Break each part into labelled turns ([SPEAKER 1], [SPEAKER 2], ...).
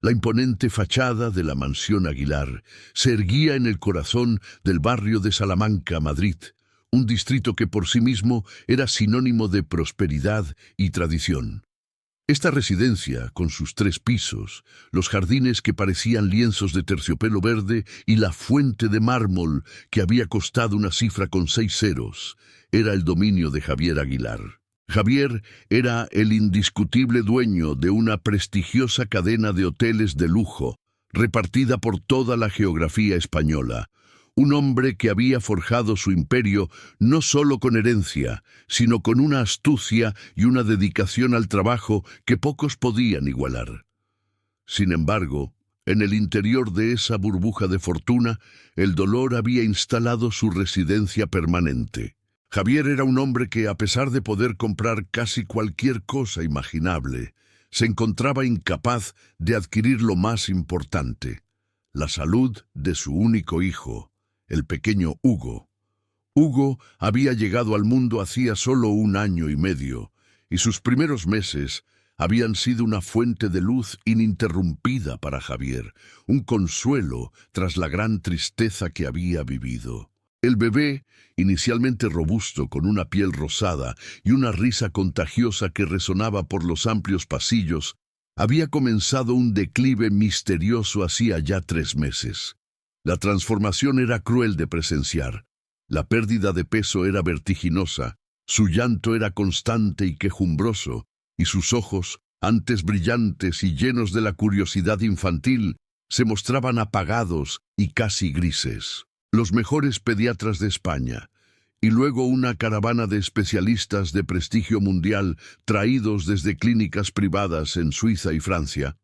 [SPEAKER 1] La imponente fachada de la mansión Aguilar se erguía en el corazón del barrio de Salamanca, Madrid, un distrito que por sí mismo era sinónimo de prosperidad y tradición. Esta residencia, con sus 3 pisos, los jardines que parecían lienzos de terciopelo verde y la fuente de mármol que había costado una cifra con 6 ceros, era el dominio de Javier Aguilar. Javier era el indiscutible dueño de una prestigiosa cadena de hoteles de lujo, repartida por toda la geografía española. Un hombre que había forjado su imperio no solo con herencia, sino con una astucia y una dedicación al trabajo que pocos podían igualar. Sin embargo, en el interior de esa burbuja de fortuna, el dolor había instalado su residencia permanente. Javier era un hombre que, a pesar de poder comprar casi cualquier cosa imaginable, se encontraba incapaz de adquirir lo más importante: la salud de su único hijo, el pequeño Hugo. Hugo había llegado al mundo hacía solo 1 año y medio, y sus primeros meses habían sido una fuente de luz ininterrumpida para Javier, un consuelo tras la gran tristeza que había vivido. El bebé, inicialmente robusto, con una piel rosada y una risa contagiosa que resonaba por los amplios pasillos, había comenzado un declive misterioso hacía ya 3 meses. La transformación era cruel de presenciar. La pérdida de peso era vertiginosa, su llanto era constante y quejumbroso, y sus ojos, antes brillantes y llenos de la curiosidad infantil, se mostraban apagados y casi grises. Los mejores pediatras de España, y luego una caravana de especialistas de prestigio mundial traídos desde clínicas privadas en Suiza y Francia,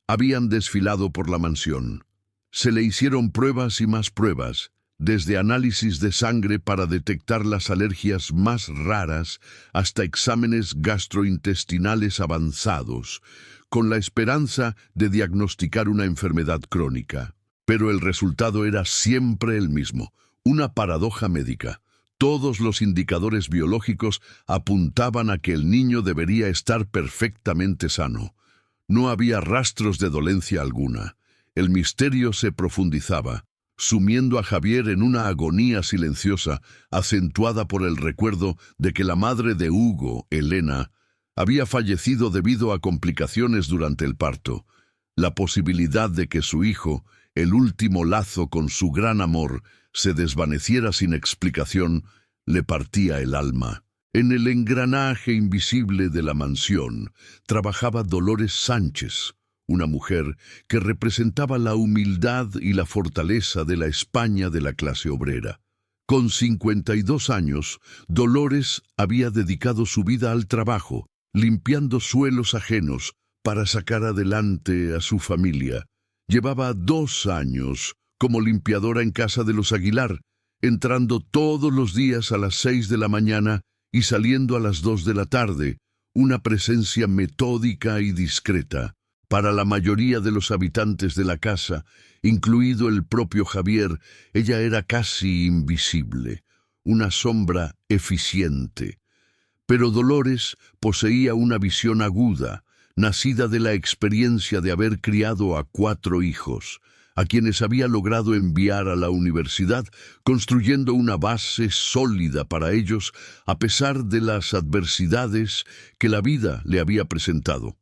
[SPEAKER 1] habían desfilado por la mansión. Se le hicieron pruebas y más pruebas, desde análisis de sangre para detectar las alergias más raras hasta exámenes gastrointestinales avanzados, con la esperanza de diagnosticar una enfermedad crónica. Pero el resultado era siempre el mismo, una paradoja médica. Todos los indicadores biológicos apuntaban a que el niño debería estar perfectamente sano. No había rastros de dolencia alguna. El misterio se profundizaba, sumiendo a Javier en una agonía silenciosa, acentuada por el recuerdo de que la madre de Hugo, Elena, había fallecido debido a complicaciones durante el parto. La posibilidad de que su hijo, el último lazo con su gran amor, se desvaneciera sin explicación, le partía el alma. En el engranaje invisible de la mansión trabajaba Dolores Sánchez, una mujer que representaba la humildad y la fortaleza de la España de la clase obrera. Con 52 años, Dolores había dedicado su vida al trabajo, limpiando suelos ajenos para sacar adelante a su familia. Llevaba 2 años como limpiadora en casa de los Aguilar, entrando todos los días a las 6 de la mañana y saliendo a las 2 de la tarde, una presencia metódica y discreta. Para la mayoría de los habitantes de la casa, incluido el propio Javier, ella era casi invisible, una sombra eficiente. Pero Dolores poseía una visión aguda, nacida de la experiencia de haber criado a 4 hijos, a quienes había logrado enviar a la universidad, construyendo una base sólida para ellos a pesar de las adversidades que la vida le había presentado.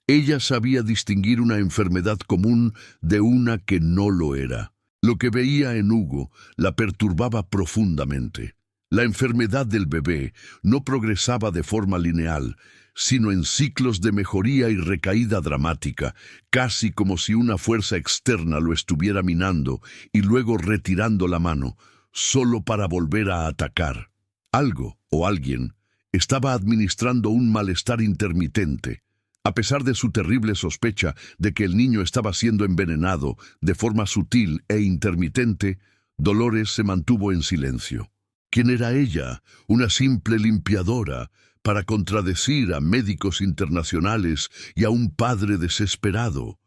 [SPEAKER 1] Ella sabía distinguir una enfermedad común de una que no lo era. Lo que veía en Hugo la perturbaba profundamente. La enfermedad del bebé no progresaba de forma lineal, sino en ciclos de mejoría y recaída dramática, casi como si una fuerza externa lo estuviera minando y luego retirando la mano, solo para volver a atacar. Algo o alguien estaba administrando un malestar intermitente. A pesar de su terrible sospecha de que el niño estaba siendo envenenado de forma sutil e intermitente, Dolores se mantuvo en silencio. ¿Quién era ella? Una simple limpiadora, para contradecir a médicos internacionales y a un padre desesperado.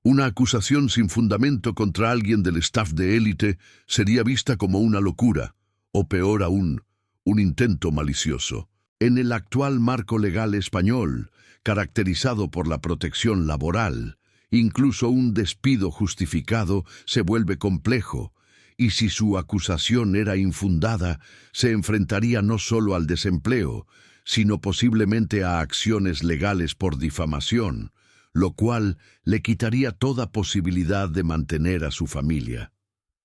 [SPEAKER 1] Una acusación sin fundamento contra alguien del staff de élite sería vista como una locura, o peor aún, un intento malicioso. En el actual marco legal español, caracterizado por la protección laboral Incluso un despido justificado se vuelve complejo, y si su acusación era infundada, se enfrentaría no solo al desempleo, sino posiblemente a acciones legales por difamación, lo cual le quitaría toda posibilidad de mantener a su familia.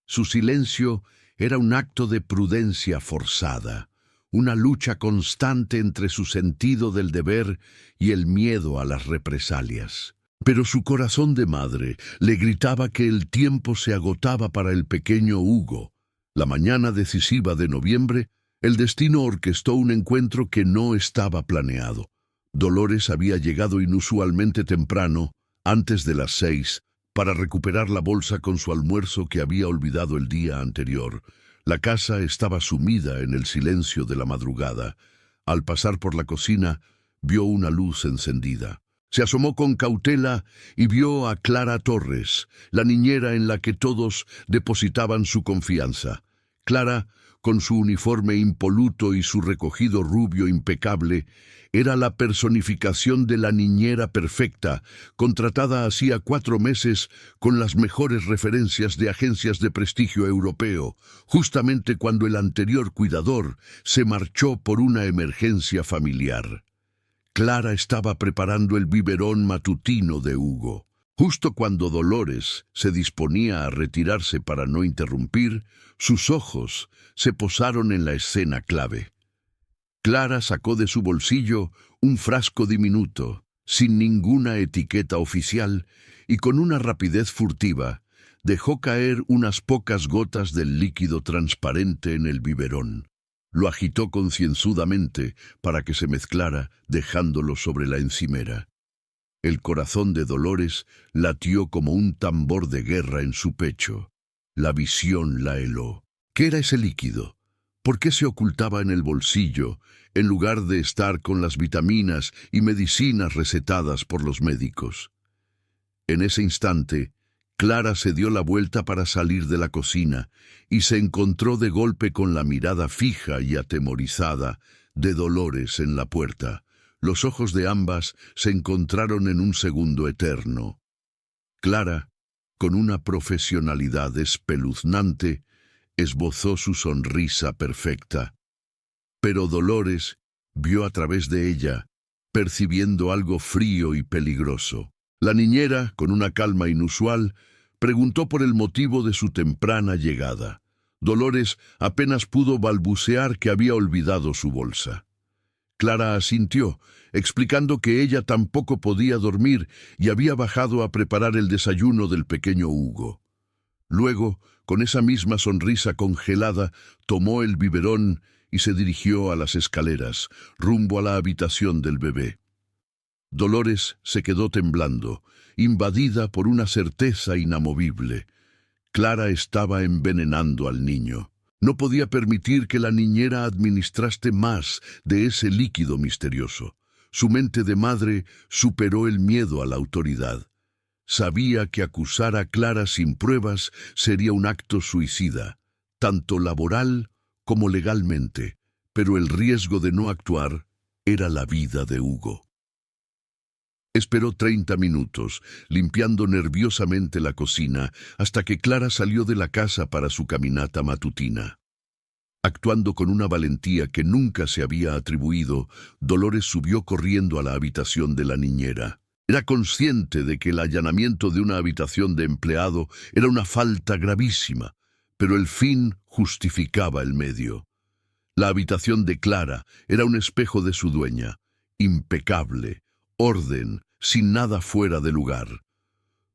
[SPEAKER 1] Su silencio era un acto de prudencia forzada, una lucha constante entre su sentido del deber y el miedo a las represalias. Pero su corazón de madre le gritaba que el tiempo se agotaba para el pequeño Hugo. La mañana decisiva de noviembre, el destino orquestó un encuentro que no estaba planeado. Dolores había llegado inusualmente temprano, antes de las 6, para recuperar la bolsa con su almuerzo que había olvidado el día anterior. La casa estaba sumida en el silencio de la madrugada. Al pasar por la cocina, vio una luz encendida. Se asomó con cautela y vio a Clara Torres, la niñera en la que todos depositaban su confianza. Clara, con su uniforme impoluto y su recogido rubio impecable, era la personificación de la niñera perfecta, contratada hacía 4 meses con las mejores referencias de agencias de prestigio europeo, justamente cuando el anterior cuidador se marchó por una emergencia familiar. Clara estaba preparando el biberón matutino de Hugo. Justo cuando Dolores se disponía a retirarse para no interrumpir, sus ojos se posaron en la escena clave. Clara sacó de su bolsillo un frasco diminuto, sin ninguna etiqueta oficial, y con una rapidez furtiva dejó caer unas pocas gotas del líquido transparente en el biberón. Lo agitó concienzudamente para que se mezclara, dejándolo sobre la encimera. El corazón de Dolores latió como un tambor de guerra en su pecho. La visión la heló. ¿Qué era ese líquido? ¿Por qué se ocultaba en el bolsillo, en lugar de estar con las vitaminas y medicinas recetadas por los médicos? En ese instante, Clara se dio la vuelta para salir de la cocina y se encontró de golpe con la mirada fija y atemorizada de Dolores en la puerta. Los ojos de ambas se encontraron en un segundo eterno. Clara, con una profesionalidad espeluznante, esbozó su sonrisa perfecta. Pero Dolores vio a través de ella, percibiendo algo frío y peligroso. La niñera, con una calma inusual, preguntó por el motivo de su temprana llegada. Dolores apenas pudo balbucear que había olvidado su bolsa. Clara asintió, explicando que ella tampoco podía dormir y había bajado a preparar el desayuno del pequeño Hugo. Luego, con esa misma sonrisa congelada, tomó el biberón y se dirigió a las escaleras, rumbo a la habitación del bebé. Dolores se quedó temblando, invadida por una certeza inamovible. Clara estaba envenenando al niño. No podía permitir que la niñera administrase más de ese líquido misterioso. Su mente de madre superó el miedo a la autoridad. Sabía que acusar a Clara sin pruebas sería un acto suicida, tanto laboral como legalmente, pero el riesgo de no actuar era la vida de Hugo. Esperó 30 minutos, limpiando nerviosamente la cocina, hasta que Clara salió de la casa para su caminata matutina. Actuando con una valentía que nunca se había atribuido, Dolores subió corriendo a la habitación de la niñera. Era consciente de que el allanamiento de una habitación de empleado era una falta gravísima, pero el fin justificaba el medio. La habitación de Clara era un espejo de su dueña, impecable, orden, sin nada fuera de lugar.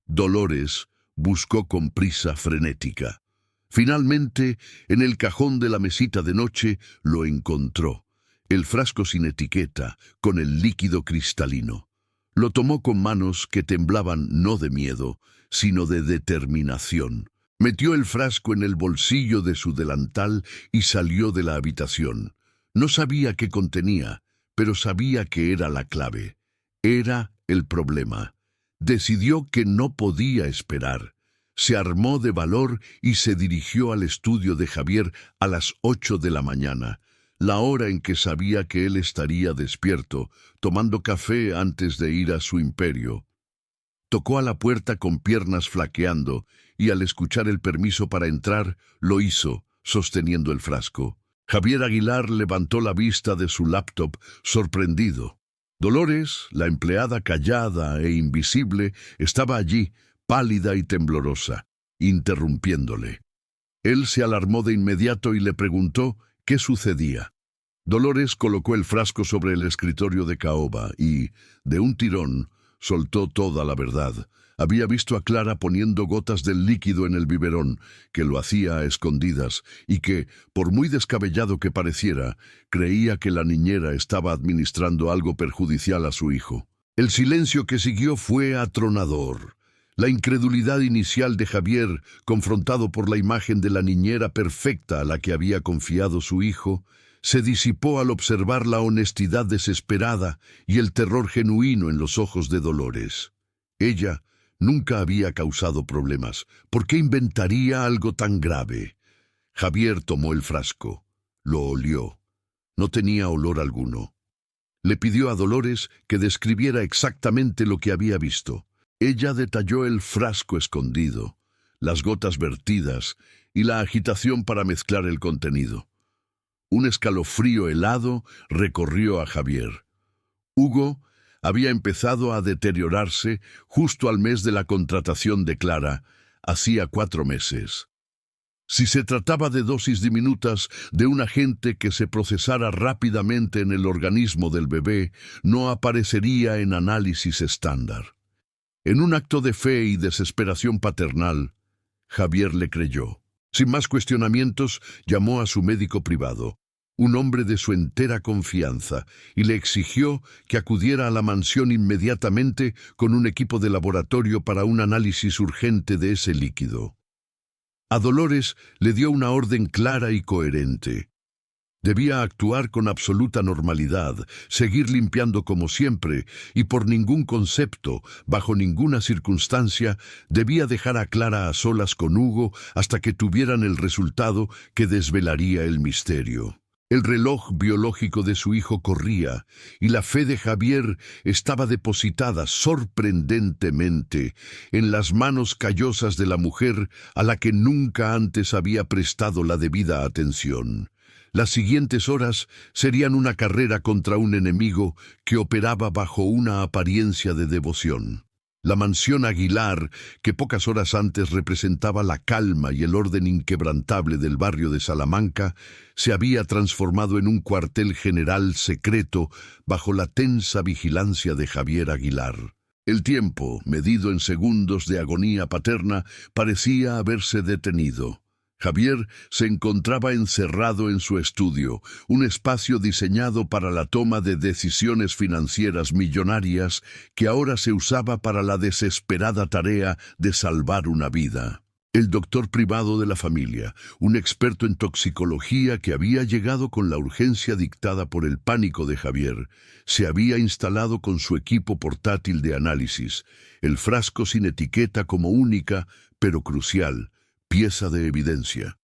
[SPEAKER 1] Dolores buscó con prisa frenética. Finalmente, en el cajón de la mesita de noche, lo encontró, el frasco sin etiqueta, con el líquido cristalino. Lo tomó con manos que temblaban no de miedo, sino de determinación. Metió el frasco en el bolsillo de su delantal y salió de la habitación. No sabía qué contenía, pero sabía que era la clave. Era el problema. Decidió que no podía esperar. Se armó de valor y se dirigió al estudio de Javier a las 8 de la mañana, la hora en que sabía que él estaría despierto, tomando café antes de ir a su imperio. Tocó a la puerta con piernas flaqueando y al escuchar el permiso para entrar, lo hizo, sosteniendo el frasco. Javier Aguilar levantó la vista de su laptop, sorprendido. Dolores, la empleada callada e invisible, estaba allí, pálida y temblorosa, interrumpiéndole. Él se alarmó de inmediato y le preguntó qué sucedía. Dolores colocó el frasco sobre el escritorio de caoba y, de un tirón, soltó toda la verdad. Había visto a Clara poniendo gotas del líquido en el biberón, que lo hacía a escondidas, y que, por muy descabellado que pareciera, creía que la niñera estaba administrando algo perjudicial a su hijo. El silencio que siguió fue atronador. La incredulidad inicial de Javier, confrontado por la imagen de la niñera perfecta a la que había confiado su hijo, se disipó al observar la honestidad desesperada y el terror genuino en los ojos de Dolores. Ella nunca había causado problemas. ¿Por qué inventaría algo tan grave? Javier tomó el frasco. Lo olió. No tenía olor alguno. Le pidió a Dolores que describiera exactamente lo que había visto. Ella detalló el frasco escondido, las gotas vertidas y la agitación para mezclar el contenido. Un escalofrío helado recorrió a Javier. Hugo había empezado a deteriorarse justo al mes de la contratación de Clara, hacía 4 meses. Si se trataba de dosis diminutas de un agente que se procesara rápidamente en el organismo del bebé, no aparecería en análisis estándar. En un acto de fe y desesperación paternal, Javier le creyó. Sin más cuestionamientos, llamó a su médico privado, un hombre de su entera confianza, y le exigió que acudiera a la mansión inmediatamente con un equipo de laboratorio para un análisis urgente de ese líquido. A Dolores le dio una orden clara y coherente. Debía actuar con absoluta normalidad, seguir limpiando como siempre, y por ningún concepto, bajo ninguna circunstancia, debía dejar a Clara a solas con Hugo hasta que tuvieran el resultado que desvelaría el misterio. El reloj biológico de su hijo corría, y la fe de Javier estaba depositada sorprendentemente en las manos callosas de la mujer a la que nunca antes había prestado la debida atención. Las siguientes horas serían una carrera contra un enemigo que operaba bajo una apariencia de devoción. La mansión Aguilar, que pocas horas antes representaba la calma y el orden inquebrantable del barrio de Salamanca, se había transformado en un cuartel general secreto bajo la tensa vigilancia de Javier Aguilar. El tiempo, medido en segundos de agonía paterna, parecía haberse detenido. Javier se encontraba encerrado en su estudio, un espacio diseñado para la toma de decisiones financieras millonarias que ahora se usaba para la desesperada tarea de salvar una vida. El doctor privado de la familia, un experto en toxicología que había llegado con la urgencia dictada por el pánico de Javier, se había instalado con su equipo portátil de análisis, el frasco sin etiqueta como única, pero crucial, pieza de evidencia.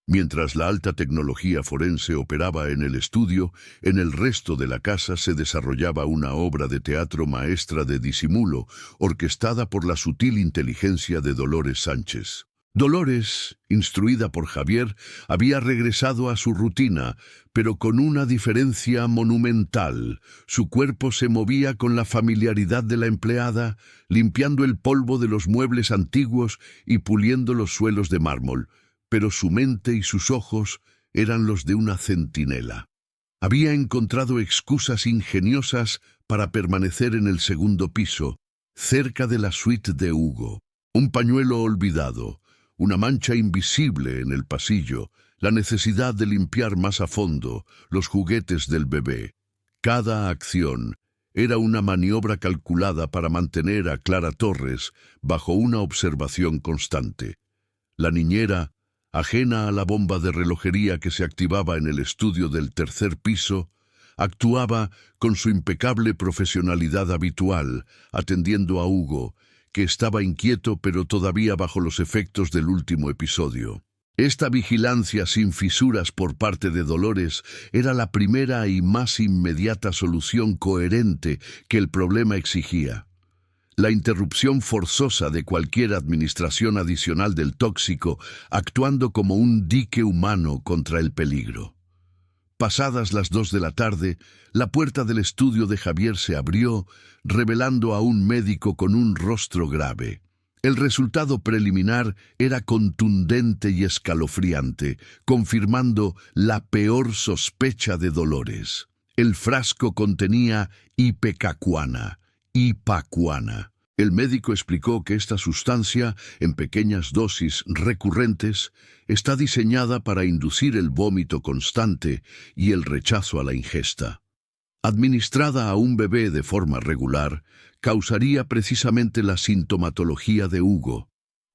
[SPEAKER 1] Mientras la alta tecnología forense operaba en el estudio, en el resto de la casa se desarrollaba una obra de teatro maestra de disimulo, orquestada por la sutil inteligencia de Dolores Sánchez. Dolores, instruida por Javier, había regresado a su rutina, pero con una diferencia monumental. Su cuerpo se movía con la familiaridad de la empleada, limpiando el polvo de los muebles antiguos y puliendo los suelos de mármol, pero su mente y sus ojos eran los de una centinela. Había encontrado excusas ingeniosas para permanecer en el segundo piso, cerca de la suite de Hugo. Un pañuelo olvidado, una mancha invisible en el pasillo, la necesidad de limpiar más a fondo los juguetes del bebé. Cada acción era una maniobra calculada para mantener a Clara Torres bajo una observación constante. La niñera, ajena a la bomba de relojería que se activaba en el estudio del tercer piso, actuaba con su impecable profesionalidad habitual, atendiendo a Hugo, que estaba inquieto pero todavía bajo los efectos del último episodio. Esta vigilancia sin fisuras por parte de Dolores era la primera y más inmediata solución coherente que el problema exigía. la interrupción forzosa de cualquier administración adicional del tóxico, actuando como un dique humano contra el peligro. Pasadas las 2 de la tarde, la puerta del estudio de Javier se abrió, revelando a un médico con un rostro grave. El resultado preliminar era contundente y escalofriante, confirmando la peor sospecha de Dolores. El frasco contenía ipecacuana. El médico explicó que esta sustancia, en pequeñas dosis recurrentes, está diseñada para inducir el vómito constante y el rechazo a la ingesta. Administrada a un bebé de forma regular, causaría precisamente la sintomatología de Hugo: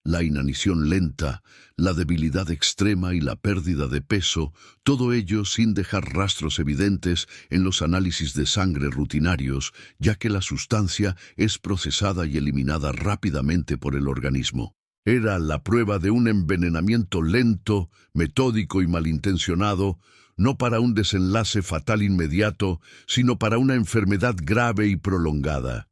[SPEAKER 1] la inanición lenta, la debilidad extrema y la pérdida de peso, todo ello sin dejar rastros evidentes en los análisis de sangre rutinarios, ya que la sustancia es procesada y eliminada rápidamente por el organismo. Era la prueba de un envenenamiento lento, metódico y malintencionado, no para un desenlace fatal inmediato, sino para una enfermedad grave y prolongada.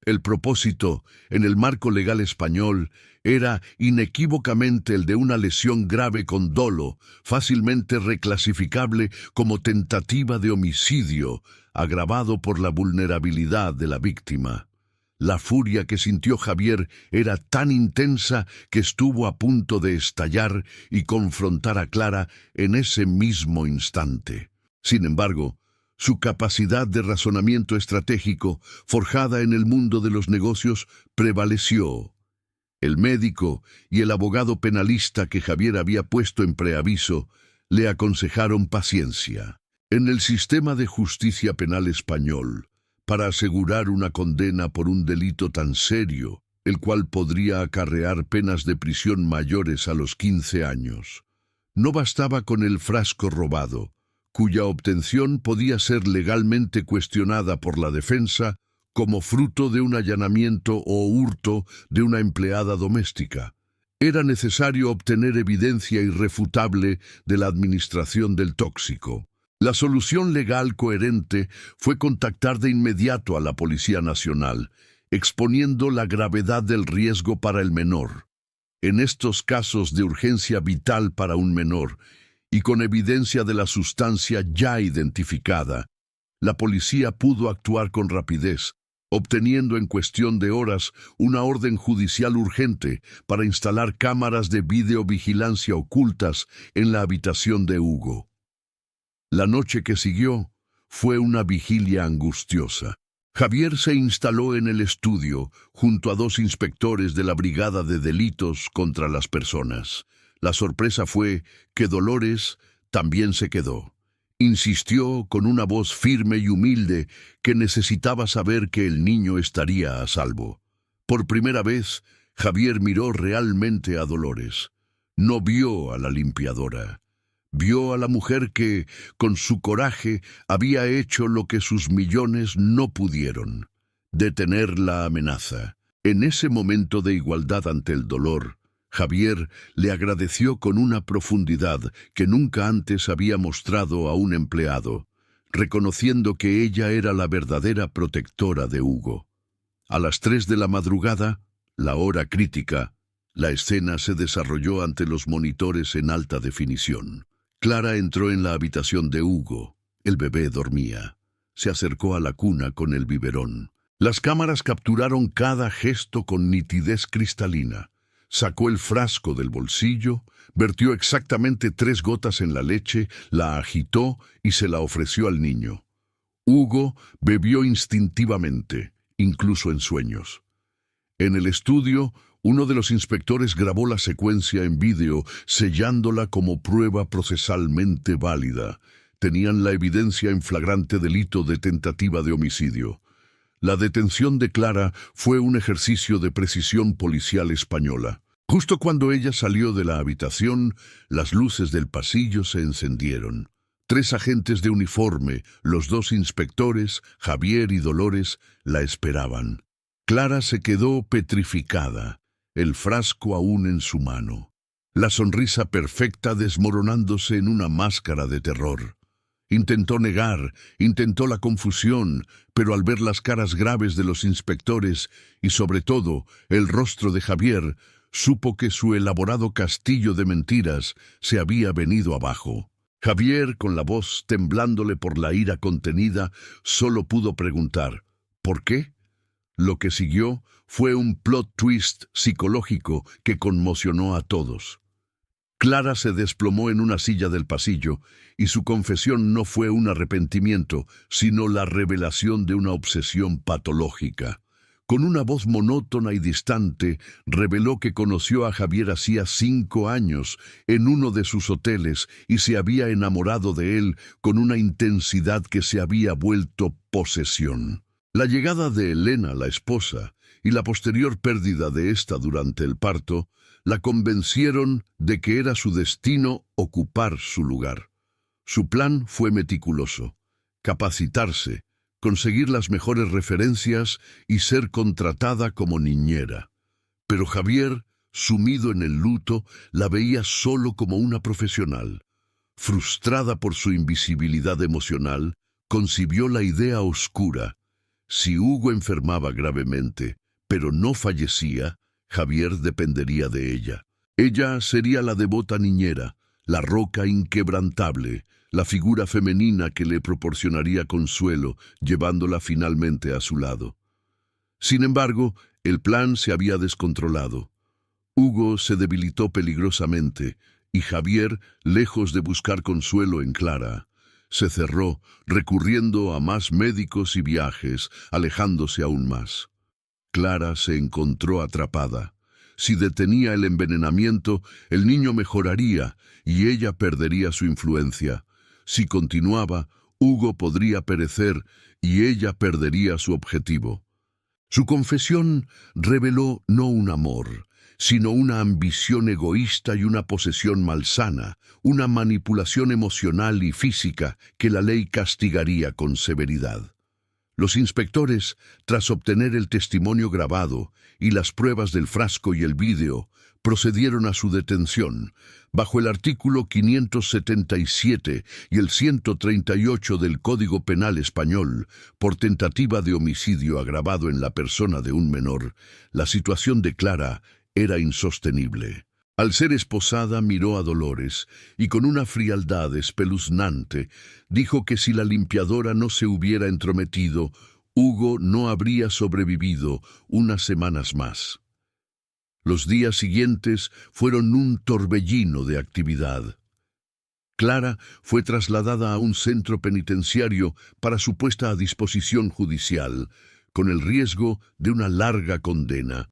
[SPEAKER 1] El propósito, en el marco legal español, era inequívocamente el de una lesión grave con dolo, fácilmente reclasificable como tentativa de homicidio, agravado por la vulnerabilidad de la víctima. La furia que sintió Javier era tan intensa que estuvo a punto de estallar y confrontar a Clara en ese mismo instante. Sin embargo, su capacidad de razonamiento estratégico, forjada en el mundo de los negocios, prevaleció. El médico y el abogado penalista que Javier había puesto en preaviso le aconsejaron paciencia. En el sistema de justicia penal español, para asegurar una condena por un delito tan serio, el cual podría acarrear penas de prisión mayores a los 15 años, no bastaba con el frasco robado, cuya obtención podía ser legalmente cuestionada por la defensa como fruto de un allanamiento o hurto de una empleada doméstica. Era necesario obtener evidencia irrefutable de la administración del tóxico. La solución legal coherente fue contactar de inmediato a la Policía Nacional, exponiendo la gravedad del riesgo para el menor. En estos casos de urgencia vital para un menor, y con evidencia de la sustancia ya identificada, la policía pudo actuar con rapidez, obteniendo en cuestión de horas una orden judicial urgente para instalar cámaras de videovigilancia ocultas en la habitación de Hugo. La noche que siguió fue una vigilia angustiosa. Javier se instaló en el estudio junto a 2 inspectores de la Brigada de Delitos contra las Personas. La sorpresa fue que Dolores también se quedó. Insistió con una voz firme y humilde que necesitaba saber que el niño estaría a salvo. Por primera vez, Javier miró realmente a Dolores. No vio a la limpiadora. Vio a la mujer que, con su coraje, había hecho lo que sus millones no pudieron: detener la amenaza. En ese momento de igualdad ante el dolor, Javier le agradeció con una profundidad que nunca antes había mostrado a un empleado, reconociendo que ella era la verdadera protectora de Hugo. A las 3 de la madrugada, la hora crítica, la escena se desarrolló ante los monitores en alta definición. Clara entró en la habitación de Hugo. El bebé dormía. Se acercó a la cuna con el biberón. Las cámaras capturaron cada gesto con nitidez cristalina. Sacó el frasco del bolsillo, vertió exactamente 3 gotas en la leche, la agitó y se la ofreció al niño. Hugo bebió instintivamente, incluso en sueños. En el estudio, uno de los inspectores grabó la secuencia en vídeo, sellándola como prueba procesalmente válida. Tenían la evidencia en flagrante delito de tentativa de homicidio. La detención de Clara fue un ejercicio de precisión policial española. Justo cuando ella salió de la habitación, las luces del pasillo se encendieron. 3 agentes de uniforme, los 2 inspectores, Javier y Dolores, la esperaban. Clara se quedó petrificada, el frasco aún en su mano, la sonrisa perfecta desmoronándose en una máscara de terror. Intentó negar, intentó la confusión, pero al ver las caras graves de los inspectores y sobre todo el rostro de Javier, supo que su elaborado castillo de mentiras se había venido abajo. Javier, con la voz temblándole por la ira contenida, solo pudo preguntar, ¿por qué? Lo que siguió fue un plot twist psicológico que conmocionó a todos. Clara se desplomó en una silla del pasillo y su confesión no fue un arrepentimiento, sino la revelación de una obsesión patológica. Con una voz monótona y distante, reveló que conoció a Javier hacía 5 años en uno de sus hoteles y se había enamorado de él con una intensidad que se había vuelto posesión. La llegada de Elena, la esposa, y la posterior pérdida de ésta durante el parto, la convencieron de que era su destino ocupar su lugar. Su plan fue meticuloso: capacitarse, conseguir las mejores referencias y ser contratada como niñera. Pero Javier, sumido en el luto, la veía solo como una profesional. Frustrada por su invisibilidad emocional, concibió la idea oscura: si Hugo enfermaba gravemente, pero no fallecía, Javier dependería de ella. Ella sería la devota niñera, la roca inquebrantable, la figura femenina que le proporcionaría consuelo, llevándola finalmente a su lado. Sin embargo, el plan se había descontrolado. Hugo se debilitó peligrosamente, y Javier, lejos de buscar consuelo en Clara, se cerró, recurriendo a más médicos y viajes, alejándose aún más. Clara se encontró atrapada. Si detenía el envenenamiento, el niño mejoraría y ella perdería su influencia. Si continuaba, Hugo podría perecer y ella perdería su objetivo. Su confesión reveló no un amor, sino una ambición egoísta y una posesión malsana, una manipulación emocional y física que la ley castigaría con severidad. Los inspectores, tras obtener el testimonio grabado y las pruebas del frasco y el vídeo, procedieron a su detención, bajo el artículo 577 y el 138 del Código Penal español, por tentativa de homicidio agravado en la persona de un menor. La situación de Clara era insostenible. Al ser esposada, miró a Dolores y con una frialdad espeluznante dijo que si la limpiadora no se hubiera entrometido, Hugo no habría sobrevivido unas semanas más. Los días siguientes fueron un torbellino de actividad. Clara fue trasladada a un centro penitenciario para su puesta a disposición judicial, con el riesgo de una larga condena.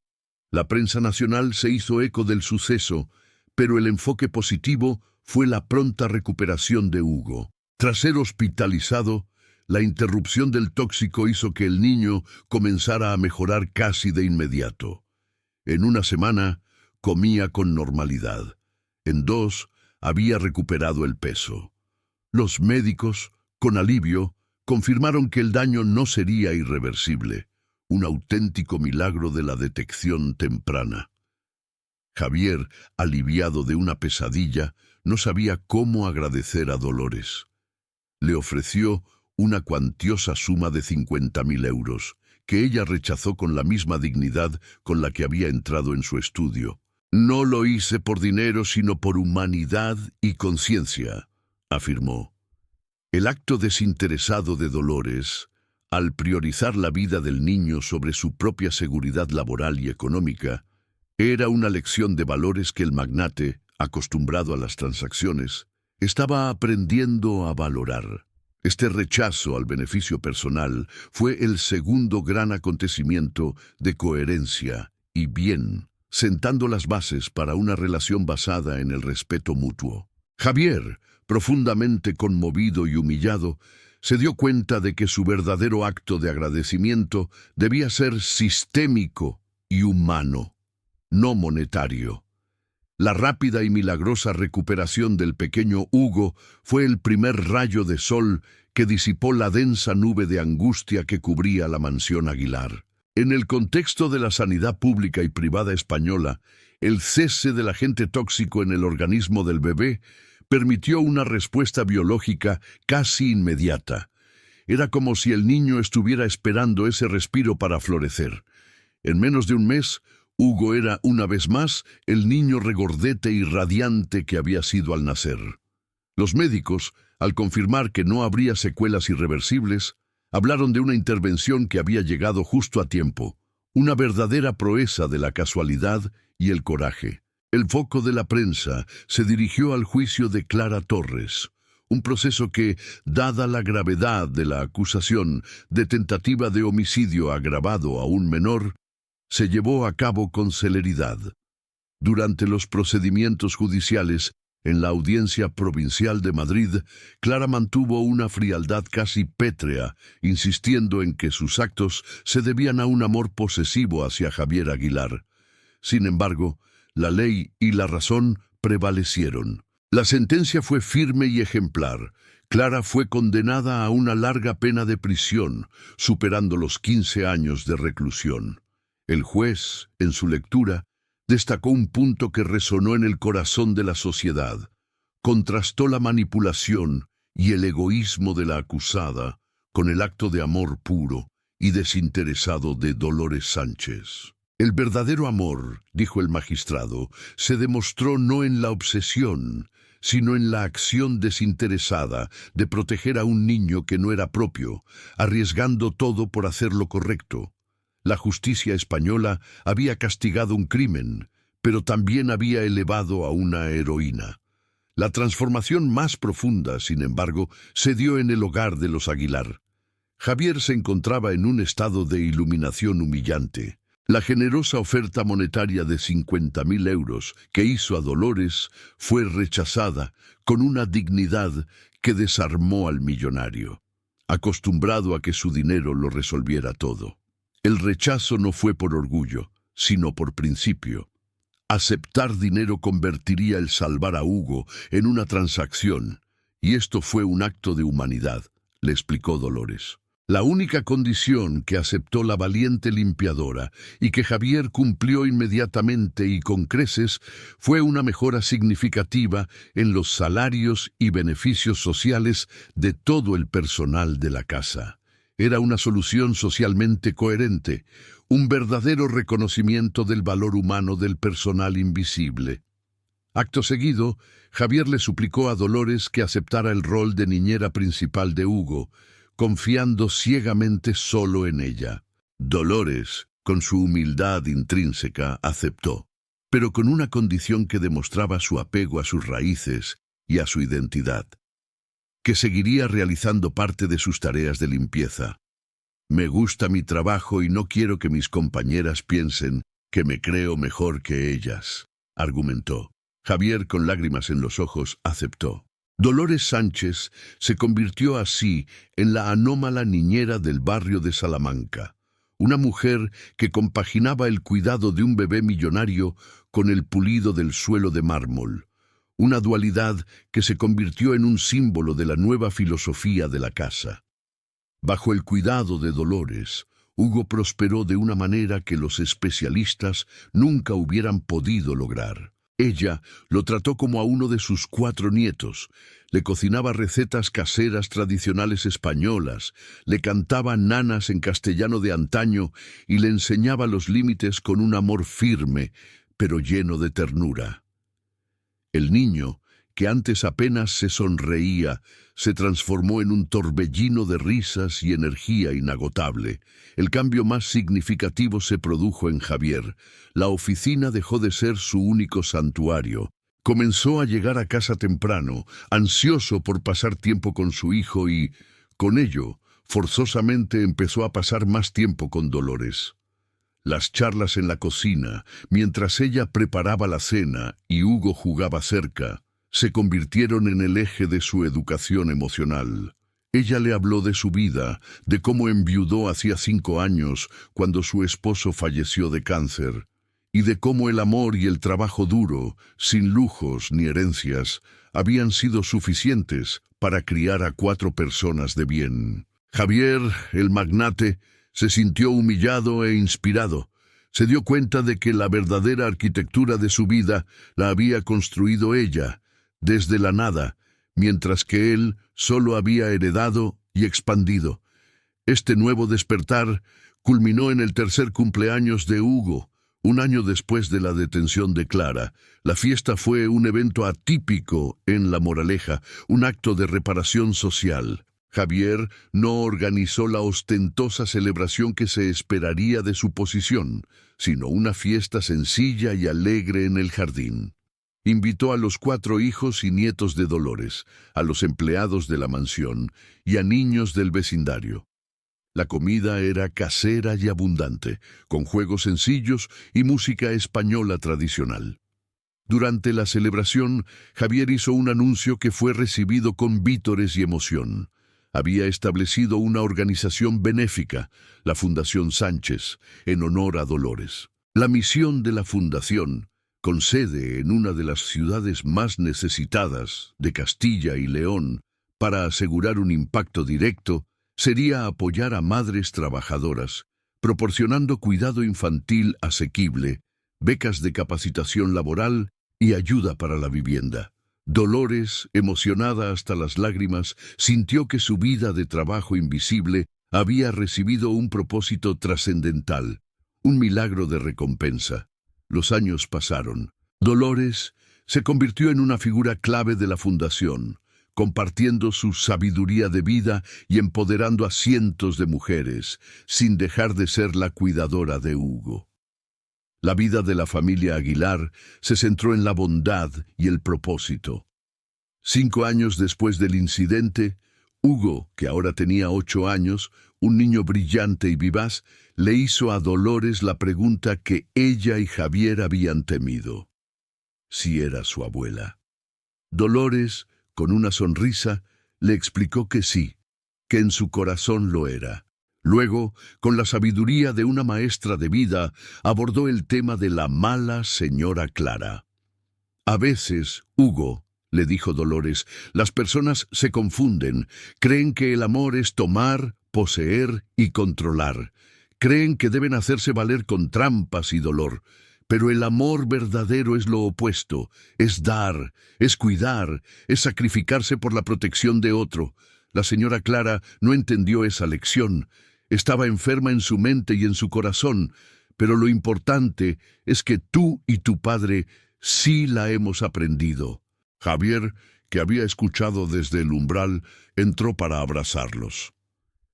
[SPEAKER 1] La prensa nacional se hizo eco del suceso, pero el enfoque positivo fue la pronta recuperación de Hugo. Tras ser hospitalizado, la interrupción del tóxico hizo que el niño comenzara a mejorar casi de inmediato. En una semana, comía con normalidad. En 2, había recuperado el peso. Los médicos, con alivio, confirmaron que el daño no sería irreversible. Un auténtico milagro de la detección temprana. Javier, aliviado de una pesadilla, no sabía cómo agradecer a Dolores. Le ofreció una cuantiosa suma de 50.000 euros, que ella rechazó con la misma dignidad con la que había entrado en su estudio. «No lo hice por dinero, sino por humanidad y conciencia», afirmó. El acto desinteresado de Dolores, al priorizar la vida del niño sobre su propia seguridad laboral y económica, era una lección de valores que el magnate, acostumbrado a las transacciones, estaba aprendiendo a valorar. Este rechazo al beneficio personal fue el segundo gran acontecimiento de coherencia y bien, sentando las bases para una relación basada en el respeto mutuo. Javier, profundamente conmovido y humillado, se dio cuenta de que su verdadero acto de agradecimiento debía ser sistémico y humano, no monetario. La rápida y milagrosa recuperación del pequeño Hugo fue el primer rayo de sol que disipó la densa nube de angustia que cubría la mansión Aguilar. En el contexto de la sanidad pública y privada española, el cese del agente tóxico en el organismo del bebé permitió una respuesta biológica casi inmediata. Era como si el niño estuviera esperando ese respiro para florecer. En menos de un mes, Hugo era, una vez más, el niño regordete y radiante que había sido al nacer. Los médicos, al confirmar que no habría secuelas irreversibles, hablaron de una intervención que había llegado justo a tiempo, una verdadera proeza de la casualidad y el coraje. El foco de la prensa se dirigió al juicio de Clara Torres, un proceso que, dada la gravedad de la acusación de tentativa de homicidio agravado a un menor, se llevó a cabo con celeridad. Durante los procedimientos judiciales, en la Audiencia Provincial de Madrid, Clara mantuvo una frialdad casi pétrea, insistiendo en que sus actos se debían a un amor posesivo hacia Javier Aguilar. Sin embargo, la ley y la razón prevalecieron. La sentencia fue firme y ejemplar. Clara fue condenada a una larga pena de prisión, superando los 15 años de reclusión. El juez, en su lectura, destacó un punto que resonó en el corazón de la sociedad. Contrastó la manipulación y el egoísmo de la acusada con el acto de amor puro y desinteresado de Dolores Sánchez. El verdadero amor, dijo el magistrado, se demostró no en la obsesión, sino en la acción desinteresada de proteger a un niño que no era propio, arriesgando todo por hacer lo correcto. La justicia española había castigado un crimen, pero también había elevado a una heroína. La transformación más profunda, sin embargo, se dio en el hogar de los Aguilar. Javier se encontraba en un estado de iluminación humillante. La generosa oferta monetaria de 50.000 euros que hizo a Dolores fue rechazada con una dignidad que desarmó al millonario, acostumbrado a que su dinero lo resolviera todo. El rechazo no fue por orgullo, sino por principio. Aceptar dinero convertiría el salvar a Hugo en una transacción, y esto fue un acto de humanidad, le explicó Dolores. La única condición que aceptó la valiente limpiadora y que Javier cumplió inmediatamente y con creces fue una mejora significativa en los salarios y beneficios sociales de todo el personal de la casa. Era una solución socialmente coherente, un verdadero reconocimiento del valor humano del personal invisible. Acto seguido, Javier le suplicó a Dolores que aceptara el rol de niñera principal de Hugo, confiando ciegamente solo en ella. Dolores, con su humildad intrínseca, aceptó, pero con una condición que demostraba su apego a sus raíces y a su identidad, que seguiría realizando parte de sus tareas de limpieza. Me gusta mi trabajo y no quiero que mis compañeras piensen que me creo mejor que ellas, argumentó. Javier, con lágrimas en los ojos, aceptó. Dolores Sánchez se convirtió así en la anómala niñera del barrio de Salamanca, una mujer que compaginaba el cuidado de un bebé millonario con el pulido del suelo de mármol, una dualidad que se convirtió en un símbolo de la nueva filosofía de la casa. Bajo el cuidado de Dolores, Hugo prosperó de una manera que los especialistas nunca hubieran podido lograr. Ella lo trató como a uno de sus 4 nietos, le cocinaba recetas caseras tradicionales españolas, le cantaba nanas en castellano de antaño y le enseñaba los límites con un amor firme, pero lleno de ternura. El niño, que antes apenas se sonreía, se transformó en un torbellino de risas y energía inagotable. El cambio más significativo se produjo en Javier. La oficina dejó de ser su único santuario. Comenzó a llegar a casa temprano, ansioso por pasar tiempo con su hijo y, con ello, forzosamente empezó a pasar más tiempo con Dolores. Las charlas en la cocina, mientras ella preparaba la cena y Hugo jugaba cerca, se convirtieron en el eje de su educación emocional. Ella le habló de su vida, de cómo enviudó hacía 5 años cuando su esposo falleció de cáncer, y de cómo el amor y el trabajo duro, sin lujos ni herencias, habían sido suficientes para criar a 4 personas de bien. Javier, el magnate, se sintió humillado e inspirado. Se dio cuenta de que la verdadera arquitectura de su vida la había construido ella, desde la nada, mientras que él solo había heredado y expandido. Este nuevo despertar culminó en el tercer cumpleaños de Hugo, un año después de la detención de Clara. La fiesta fue un evento atípico en La Moraleja, un acto de reparación social. Javier no organizó la ostentosa celebración que se esperaría de su posición, sino una fiesta sencilla y alegre en el jardín. Invitó a los 4 hijos y nietos de Dolores, a los empleados de la mansión y a niños del vecindario. La comida era casera y abundante, con juegos sencillos y música española tradicional. Durante la celebración, Javier hizo un anuncio que fue recibido con vítores y emoción. Había establecido una organización benéfica, la Fundación Sánchez, en honor a Dolores. La misión de la fundación, con sede en una de las ciudades más necesitadas de Castilla y León, para asegurar un impacto directo, sería apoyar a madres trabajadoras, proporcionando cuidado infantil asequible, becas de capacitación laboral y ayuda para la vivienda. Dolores, emocionada hasta las lágrimas, sintió que su vida de trabajo invisible había recibido un propósito trascendental, un milagro de recompensa. Los años pasaron. Dolores se convirtió en una figura clave de la fundación, compartiendo su sabiduría de vida y empoderando a cientos de mujeres, sin dejar de ser la cuidadora de Hugo. La vida de la familia Aguilar se centró en la bondad y el propósito. 5 años después del incidente, Hugo, que ahora tenía 8 años, un niño brillante y vivaz, le hizo a Dolores la pregunta que ella y Javier habían temido: si era su abuela. Dolores, con una sonrisa, le explicó que sí, que en su corazón lo era. Luego, con la sabiduría de una maestra de vida, abordó el tema de la mala señora Clara. A veces, Hugo, le dijo Dolores, las personas se confunden, creen que el amor es tomar, poseer y controlar. Creen que deben hacerse valer con trampas y dolor. Pero el amor verdadero es lo opuesto, es dar, es cuidar, es sacrificarse por la protección de otro. La señora Clara no entendió esa lección. Estaba enferma en su mente y en su corazón, pero lo importante es que tú y tu padre sí la hemos aprendido. Javier, que había escuchado desde el umbral, entró para abrazarlos.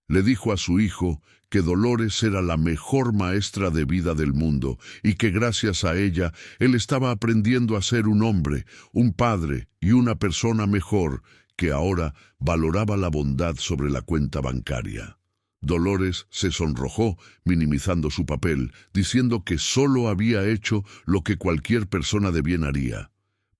[SPEAKER 1] Le dijo a su hijo que Dolores era la mejor maestra de vida del mundo y que gracias a ella él estaba aprendiendo a ser un hombre, un padre y una persona mejor, que ahora valoraba la bondad sobre la cuenta bancaria. Dolores se sonrojó, minimizando su papel, diciendo que solo había hecho lo que cualquier persona de bien haría.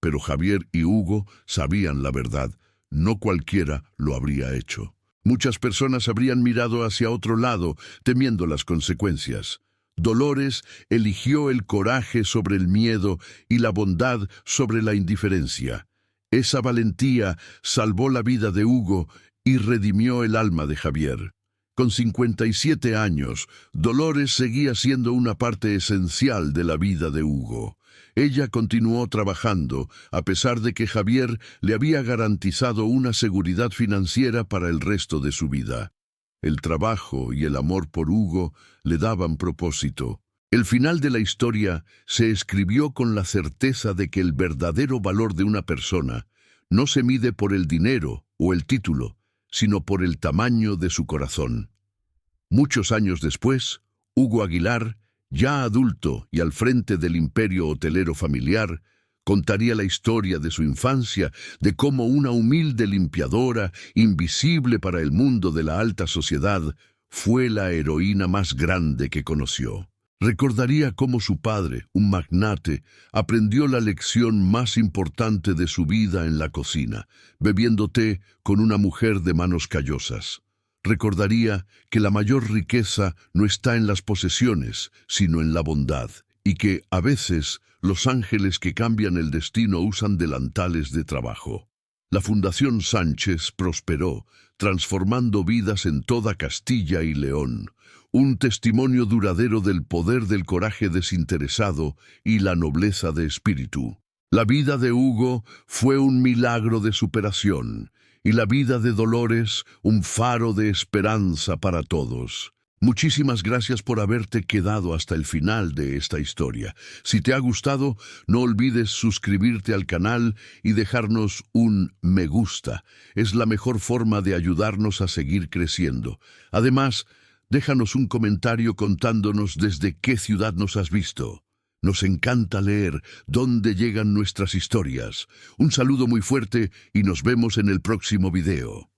[SPEAKER 1] Pero Javier y Hugo sabían la verdad, no cualquiera lo habría hecho. Muchas personas habrían mirado hacia otro lado, temiendo las consecuencias. Dolores eligió el coraje sobre el miedo y la bondad sobre la indiferencia. Esa valentía salvó la vida de Hugo y redimió el alma de Javier. Con 57 años, Dolores seguía siendo una parte esencial de la vida de Hugo. Ella continuó trabajando, a pesar de que Javier le había garantizado una seguridad financiera para el resto de su vida. El trabajo y el amor por Hugo le daban propósito. El final de la historia se escribió con la certeza de que el verdadero valor de una persona no se mide por el dinero o el título, sino por el tamaño de su corazón. Muchos años después, Hugo Aguilar, ya adulto y al frente del imperio hotelero familiar, contaría la historia de su infancia, de cómo una humilde limpiadora, invisible para el mundo de la alta sociedad, fue la heroína más grande que conoció. Recordaría cómo su padre, un magnate, aprendió la lección más importante de su vida en la cocina, bebiendo té con una mujer de manos callosas. Recordaría que la mayor riqueza no está en las posesiones, sino en la bondad, y que, a veces, los ángeles que cambian el destino usan delantales de trabajo. La Fundación Sánchez prosperó, transformando vidas en toda Castilla y León, un testimonio duradero del poder del coraje desinteresado y la nobleza de espíritu. La vida de Hugo fue un milagro de superación y la vida de Dolores un faro de esperanza para todos. Muchísimas gracias por haberte quedado hasta el final de esta historia. Si te ha gustado, no olvides suscribirte al canal y dejarnos un me gusta. Es la mejor forma de ayudarnos a seguir creciendo. Además, déjanos un comentario contándonos desde qué ciudad nos has visto. Nos encanta leer dónde llegan nuestras historias. Un saludo muy fuerte y nos vemos en el próximo video.